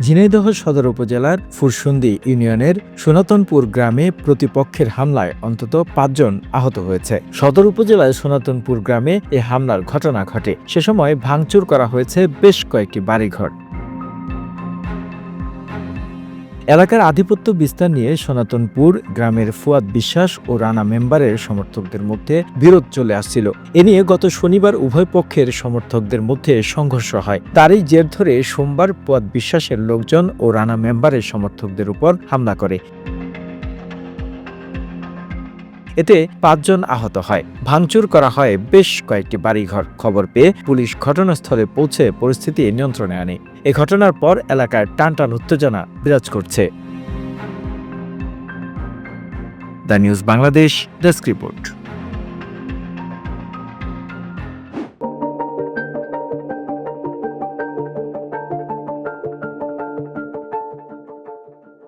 ঝিনাইদহ সদর উপজেলার ফুরসুন্দি ইউনিয়নের সনাতনপুর গ্রামে প্রতিপক্ষের হামলায় অন্তত ৫ জন আহত হয়েছে। সদর উপজেলার সনাতনপুর গ্রামে এ হামলার ঘটনা ঘটে। সে সময় ভাঙচুর করা হয়েছে বেশ কয়েকটি বাড়িঘর। এলাকার আধিপত্য বিস্তার নিয়ে সনাতনপুর গ্রামের ফুয়াদ বিশ্বাস ও রানা মেম্বারের সমর্থকদের মধ্যে বিরোধ চলে আসছিল। এ নিয়ে গত শনিবার উভয় পক্ষের সমর্থকদের মধ্যে সংঘর্ষ হয়। তারই জের ধরে সোমবার ফুয়াদ বিশ্বাসের লোকজন ও রানা মেম্বারের সমর্থকদের উপর হামলা করে। এতে ৫ জন আহত হয়। ভাঙচুর করা হয় বেশ কয়েকটি বাড়িঘর। খবর পেয়ে পুলিশ ঘটনাস্থলে পৌঁছে পরিস্থিতি নিয়ন্ত্রণে আনে। এ ঘটনার পর এলাকায় টানটান উত্তেজনা বিরাজ করছে। The news Bangladesh desk report.